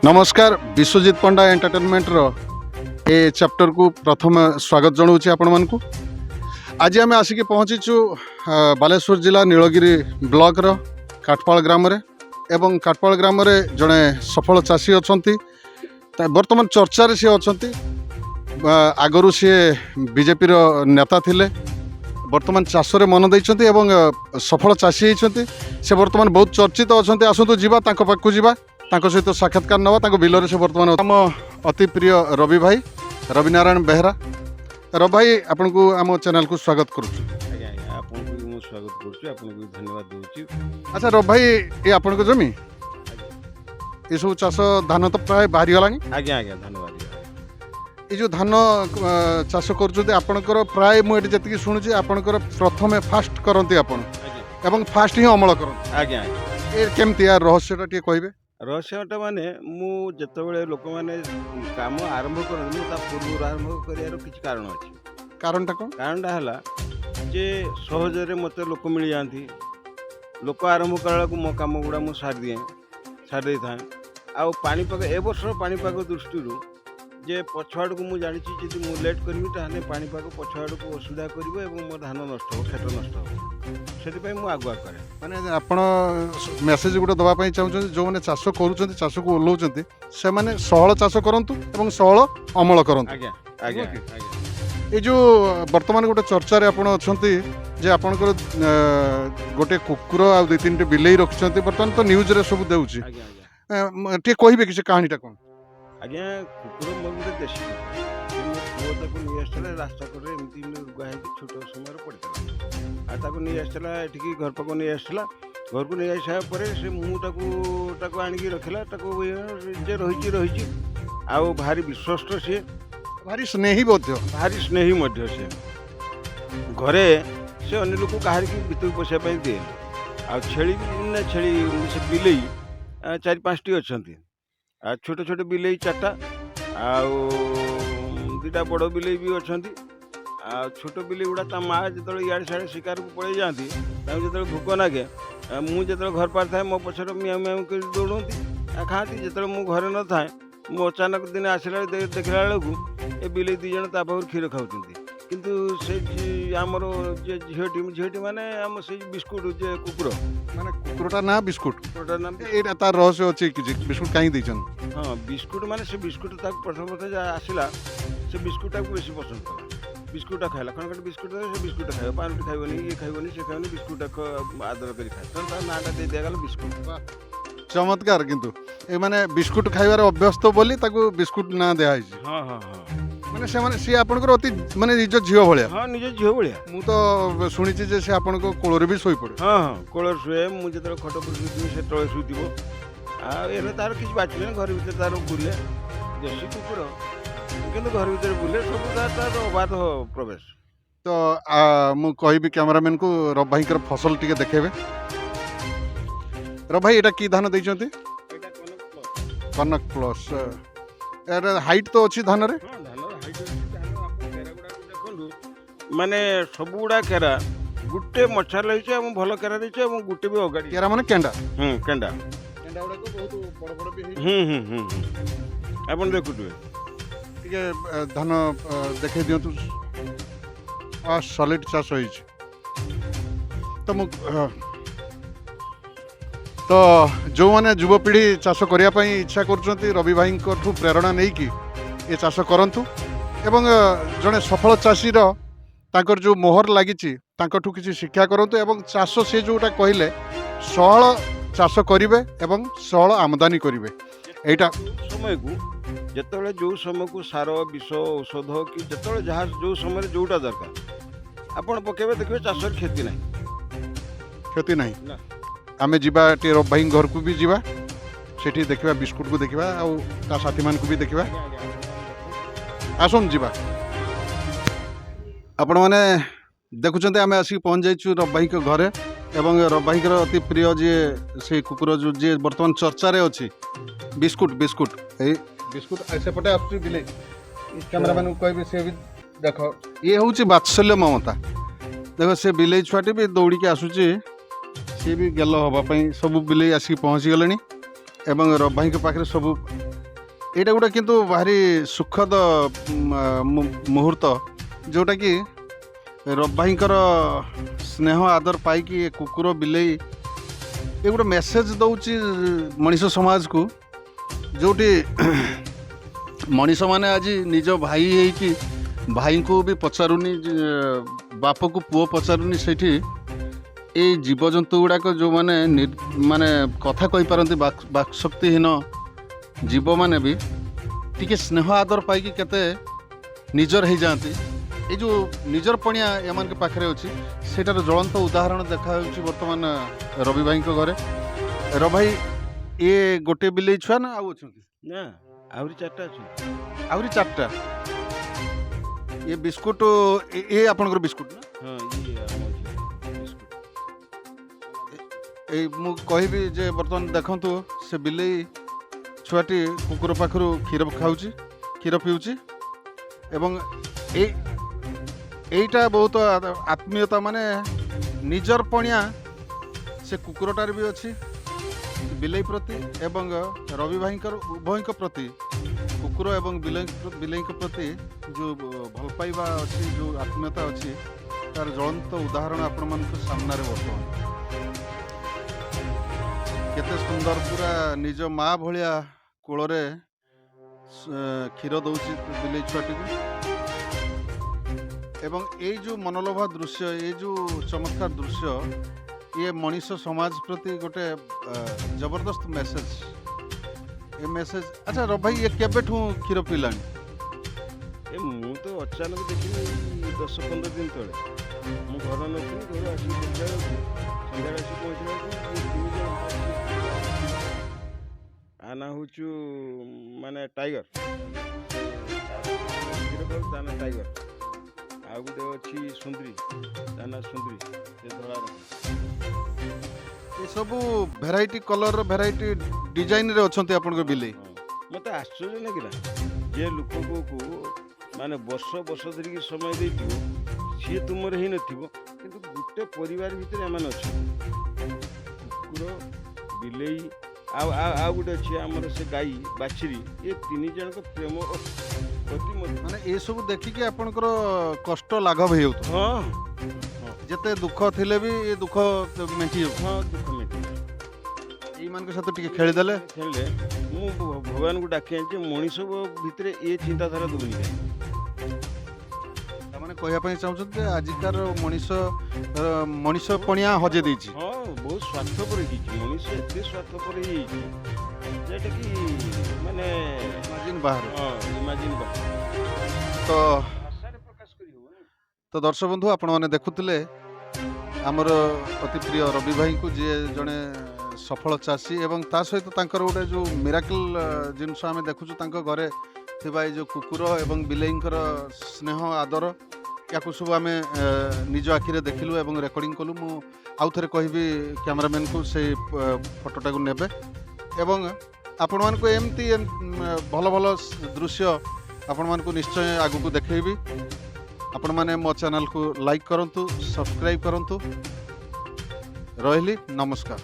नमस्कार विश्वजीत पंडा एंटरटेनमेंट रो ए चैप्टर को प्रथम स्वागत जनाऊँ आपण मानक। आज आम आसिक पहुँचीचु बालेश्वर जिला नीलगिरी ब्लॉक रो काटपाल ग्राम रे एवं काटपाल ग्राम रे जड़े सफल चाषी अच्छा बर्तमान चर्चा सी अच्छा आगरू सी बीजेपी रो नेता थिले बर्तमान चाष मन देइछन्ति एवं सफल चाषी होती से बर्तमान बहुत चर्चित अच्छा आसतु जीवा तांको पाखु जीवा तांको सहित साक्षात्कार नवा तांको बिलरे से बर्तमान आम अति प्रिय रवि भाई रवि नारायण बेहरा। रवि भाई आपन को आम चैनल को स्वागत करूछु। स्वागत करूँ धन्यवाद दूची। अच्छा रवि भाई ये आपन को जमी ये सब चाष धान तो प्राय बाहरी गलानी। आज्ञा आज्ञा धन्यवाद। ये जो धान चाष कर आपणकर प्राय मुझे जी शुणुची आपणकर प्रथमे फास्ट करती आपन एवं फास्ट ही अमल करते। आज्ञा ये केमती यार रहस्यटा टी कहबे। रहस्यटा माने मु जतबेले लोक माने काम आरंभ करन ता पूर्व आरंभ करियार किछि कारण अछि। कारणटा कोन? कारणटा हला जे सहजरे मते लोक मिल जांती लोक आरंभ करला को मो काम गुडा मु सार दे था आ पानीपाग ए वर्ष पानीपाग दृष्टि जे पछाड़ को मुझे जानी जी मुझे लेट करी ताने पानीपाग पछाड़ को असुविधा कर मो धान नष्ट हो खेत नष्ट हो से मुझे आगुआ करे माने आपण मेसेज गुटे दवाई चाहते जो मैंने चाष कर चाष को ओल्लाउं से मैंने सहल चाष करंतु एवं सहल अमल करंतु। आज्ञा आज्ञा आज्ञा। ये जो वर्तमान गोटे चर्चा आपण अच्छा जे आपणकर गोटे कुकुर आ दु तीन बिलेई रखिंट बर्तमान तो न्यूज रे सब देउची टे कहबे कि कहानीटा कौन? आज्ञा कुकुर मोर गोटे देशी पुओ ताको नहीं आसला रास्ता करे एमती गुआ छोट समय पड़ता आ नहीं आसला एठिकी घर पाक नहीं आसला घर को नहीं आसा से मुझे आणिकी रखला जे रही आउ भारी विश्वस्त सी भारी स्नेही भारी स्नेही से घरे से अन्य लोक कहार की भितर पशिया दिए आ छेली छेली से बिलेई 4-5टी अच्छा छोटे छोटे बिलेई 4टा आटा बड़ बिलेई भी अच्छा छोट बिलेई गुड़ा ता माँ जो इे सियाड़े शिकार को पड़े जाती जो भोक लगे मुझे घर पार थाए मो पचर मियाँ मियाँ कर दौड़ती खाती जो मु घरे न थाए मु अचानक दिन आसला देखला बेलू ए बिलेई 2 जन ता पाखर क्षीर खाऊँ किंतु से आमर जे झीटी माने आम से बिस्कुट जे कुकुर माने कुकुरटा ना बिस्कुट कुकुरटा ना एटा तार रहस्य अछि कि बिस्कुट काई दैछन। हां बिस्कुट माने से बिस्कुट ताक प्रथम आसिला से बिस्कुटा को बेसी पसंद कला बिस्कुटा खाइला कण कण बिस्कुट से बिस्कुट खाइबो पानी खाइबोनी ये खाइबोनी से खाइबोनी बिस्कुट आदर करी खाइ त नाटा दे दिया गला बिस्कुट। चमत्कार किंतु ए माने बिस्कुट खाइबार अभ्यस्त बोली ताको बिस्कुट ना दिया है। हां हां हां माने से माने सी आपनकर अति माने निज झियो भलिया। हां निज झियो भलिया मु तो सुनी जे से आपनको कोलरे भी सोई पड़े। हां हां कोलर सुए मु जतर खट पर सुई से तळे सुइदिबो आ एने तार किछ बाचले घर भीतर तार बुले देसी कुकुर किंतु घर भीतर बुले सब तार अबाध प्रवेश। तो मु कहबी कैमरामैन को रब भाई कर फसल टिके देखेबे। रब भाई एटा की धान दैछंती? एटा कनक प्लस यार हाइट तो अच्छी धान रे। हां धान हाइट धान आपण केरा गुडा देखंदु माने सब गुडा केरा गुटे मछा लइছে हम भलो केरा दैছে हम गुटे भी अगाडी केरा माने केंडा केंडा गुडा को बहुत बड़ बड़ भी है। आपण देखुतु टिके धान देखे दियंतु आ सॉलिड चाष होई तो मु तो जो मैंने युवपीढ़ी चाष करने इच्छा कर रवि भाई ठू प्रेरणा नहीं कि ये चाष करंतु एवं जड़े सफल चाषीर ताकर जो मोहर लगी किसी शिक्षा करंतु एवं चाष से जोटा कहले सहल चाष करेंगे एवं सहल आमदानी करेंगे एटा समय को जिते जो समय को सार विष औषध कि जिते जहाँ जो समय जोटा दरकार आपण पकेबे देखिए चाष क्षति नहीं आमे जीवा टे रब भाई घर को भी जीवा सेठी देखिबा बिस्कुट को देखिबा आउ ता साथी मान को भी देखिबा आसुन जीवा। आपण माने देखुचंते आमे आसी पहुंच जाइछु रब भाई के घरे एवं रब भाई के अति प्रिय जे से कुकुर जो जे वर्तमान चर्चा रे अछि बिस्कुट बिस्कुट ए बिस्कुट ऐसे पटे आपसी बिले कैमरामैन को कहबे से भी देखो ये होची वात्सल्य ममता देखो से बिले छुआटी भी दौड़ी के आसुची सी भी गेल हवापाई सब बिले आसिक पहुँची गले एवं रब भाई के पाखे सब ଏଇଟା ଗୋଟେ କିନ୍ତୁ ଭାରି ସୁଖଦ ମୁହୂର୍ତ୍ତ ଯେଉଁଟାକି ରବି ଭାଇଙ୍କର ସ୍ନେହ ଆଦର ପାଇକି ଏ କୁକୁର ବିଲେଇ ଏ ଗୋଟେ ମେସେଜ୍ ଦେଉଛି ମଣିଷ ସମାଜକୁ, ଯେଉଁଠି ମଣିଷମାନେ ଆଜି ନିଜ ଭାଇ ହେଇକି ଭାଇଙ୍କୁ ବି ପଚାରୁନି, ବାପକୁ ପୁଅ ପଚାରୁନି, ସେଇଠି ଏଇ ଜୀବଜନ୍ତୁ ଗୁଡ଼ାକ ଯେଉଁମାନେ ମାନେ କଥା କହିପାରନ୍ତି ବାକ୍ଶକ୍ତିହୀନ ଜୀବମାନେ ବି ଟିକେ ସ୍ନେହ ଆଦର ପାଇକି କେତେ ନିଜର ହେଇଯାଆନ୍ତି। ଏଇ ଯେଉଁ ନିଜର ପଣିଆ ଏମାନଙ୍କ ପାଖରେ ଅଛି, ସେଇଟାର ଜ୍ୱଳନ୍ତ ଉଦାହରଣ ଦେଖାଯାଉଛି ବର୍ତ୍ତମାନ ରବି ଭାଇଙ୍କ ଘରେ। ରବି ଭାଇ, ଇଏ ଗୋଟିଏ ବିଲେଇ ଛୁଆ ନା ଆଉ ଅଛନ୍ତି? ନା, ଆହୁରି 4ଟା ଅଛନ୍ତି। ଆହୁରି 4ଟା। ଇଏ ବିସ୍କୁଟ, ଏ ଆପଣଙ୍କର ବିସ୍କୁଟ ନା? ହଁ, ଇଏ ଆମ ଝିଅ ବିସ୍କୁଟ। ଏଇ ମୁଁ କହିବି ଯେ ବର୍ତ୍ତମାନ ଦେଖନ୍ତୁ, ସେ ବିଲେଇ ଛୁଆଟି କୁକୁର ପାଖରୁ କ୍ଷୀର ଖାଉଛି, କ୍ଷୀର ପିଉଛି, ଏବଂ ଏଇଟା ବହୁତ ଆତ୍ମୀୟତା, ମାନେ ନିଜର ପଣିଆ ସେ କୁକୁରଟାରେ ବି ଅଛି ବିଲେଇ ପ୍ରତି, ଏବଂ ରବି ଭାଇଙ୍କର ଉଭୟଙ୍କ ପ୍ରତି, କୁକୁର ଏବଂ ବିଲେଇଙ୍କ ପ୍ରତି ଯେଉଁ ଭଲ ପାଇବା ଅଛି, ଯେଉଁ ଆତ୍ମୀୟତା ଅଛି, ତାର ଜ୍ୱଳନ୍ତ ଉଦାହରଣ ଆପଣମାନଙ୍କ ସାମ୍ନାରେ ବର୍ତ୍ତମାନ। କେତେ ସୁନ୍ଦର, ପୁରା ନିଜ ମା ଭଳିଆ କୋଳରେ କ୍ଷୀର ଦେଉଛି ବିଲେଇ ଛୁଆଟିକୁ। ଏବଂ ଏଇ ଯେଉଁ ମନଲୋଭା ଦୃଶ୍ୟ, ଏଇ ଯେଉଁ ଚମତ୍କାର ଦୃଶ୍ୟ, ଇଏ ମଣିଷ ସମାଜ ପ୍ରତି ଗୋଟେ ଜବରଦସ୍ତ ମେସେଜ। ଏ ମେସେଜ, ଆଚ୍ଛା ରବି ଭାଇ, ଇଏ କେବେଠୁ କ୍ଷୀର ପିଇଲାଣି? ମୁଁ ତ ଅଚାନକ ଦେଖିଲି 10-15 ଦିନ ତଳେ। ମୁଁ ଘର ନଥିଲି, ଘରୁ ଆସିକି ଦେଖିଲା ବେଳକୁ, ସନ୍ଧ୍ୟାରେ ଆସିକି ପହଞ୍ଚିଲା ବେଳକୁ ଆ ନା ହେଉଛୁ ମାନେ ଟାଇଗର, କ୍ଷୀର ଖାଉଛି, ତା ନା ଟାଇଗର। ଆଉ ଗୋଟେ ଅଛି ସୁନ୍ଦରୀ, ତା ନା ସୁନ୍ଦରୀ, ସେ ଧଳା ରଙ୍ଗ। ଏସବୁ ଭେରାଇଟି କଲରର, ଭେରାଇଟି ଡିଜାଇନରେ ଅଛନ୍ତି ଆପଣଙ୍କ ବିଲେଇ। ମୋତେ ଆଶ୍ଚର୍ଯ୍ୟ ଲାଗିଲା, ଯେ ଲୋକକୁ ମାନେ ବର୍ଷ ଧରିକି ସମୟ ଦେଇଥିବ, ସିଏ ତୁମର ହେଇନଥିବ, କିନ୍ତୁ ଗୋଟେ ପରିବାର ଭିତରେ ଏମାନେ ଅଛନ୍ତି। କୁକୁର, ବିଲେଇ, ଆଉ ଗୋଟେ ଅଛି ଆମର ସେ ଗାଈ ବାଛୁରୀ, ଏ 3 ଜଣଙ୍କ ପ୍ରେମ ପ୍ରତି ମାନେ ଏସବୁ ଦେଖିକି ଆପଣଙ୍କର କଷ୍ଟ ଲାଘବ ହେଇଯାଉଥିବ। ହଁ, ଯେତେ ଦୁଃଖ ଥିଲେ ବି ଏ ଦୁଃଖ ମେଣ୍ଟି ଯାଉଛି। ହଁ, ଦୁଃଖ ମେଣ୍ଟିବ। ଏଇମାନଙ୍କ ସହିତ ଟିକେ ଖେଳିଲେ ମୁଁ ଭଗବାନଙ୍କୁ ଡାକି ଆଣିଛି, ମଣିଷ ଭିତରେ ଏ ଚିନ୍ତାଧାରା ଦେଉନି। ତାମାନେ କହିବା ପାଇଁ ଚାହୁଁଛନ୍ତି ଯେ ଆଜିକାର ମଣିଷ ପଣିଆ ହଜେଇ ଦେଇଛି। ହଁ, ବହୁତ ସ୍ୱାର୍ଥପର ହେଇଛି ମଣିଷ, ଏତେ ସ୍ୱାର୍ଥପର ହେଇଯାଇଛି ଯେଟାକି ମାନେ ଇମାଜିନ୍ ବାହାରେ। ଇମାଜିନ୍ ବାହାରେ ପ୍ରକାଶ କରିହେବ। ତ ଦର୍ଶକ ବନ୍ଧୁ, ଆପଣମାନେ ଦେଖୁଥିଲେ ଆମର ଅତି ପ୍ରିୟ ରବି ଭାଇଙ୍କୁ, ଯିଏ ଜଣେ ସଫଳ ଚାଷୀ, ଏବଂ ତା ସହିତ ତାଙ୍କର ଗୋଟେ ଯେଉଁ ମିରାକଲ ଜିନିଷ ଆମେ ଦେଖୁଛୁ ତାଙ୍କ ଘରେ ଥିବା ଏଇ ଯେଉଁ କୁକୁର ଏବଂ ବିଲେଇଙ୍କର ସ୍ନେହ ଆଦର, ୟାକୁ ସବୁ ଆମେ ନିଜ ଆଖିରେ ଦେଖିଲୁ ଏବଂ ରେକର୍ଡ଼ିଂ କଲୁ। ମୁଁ ଆଉ ଥରେ କହିବି କ୍ୟାମେରାମ୍ୟାନ୍କୁ ସେଇ ଫଟୋଟାକୁ ନେବେ, ଏବଂ ଆପଣମାନଙ୍କୁ ଏମିତି ଭଲ ଭଲ ଦୃଶ୍ୟ ଆପଣମାନଙ୍କୁ ନିଶ୍ଚୟ ଆଗକୁ ଦେଖେଇବି। ଆପଣମାନେ ମୋ ଚ୍ୟାନେଲକୁ ଲାଇକ୍ କରନ୍ତୁ, ସବସ୍କ୍ରାଇବ୍ କରନ୍ତୁ। ରହିଲି, ନମସ୍କାର।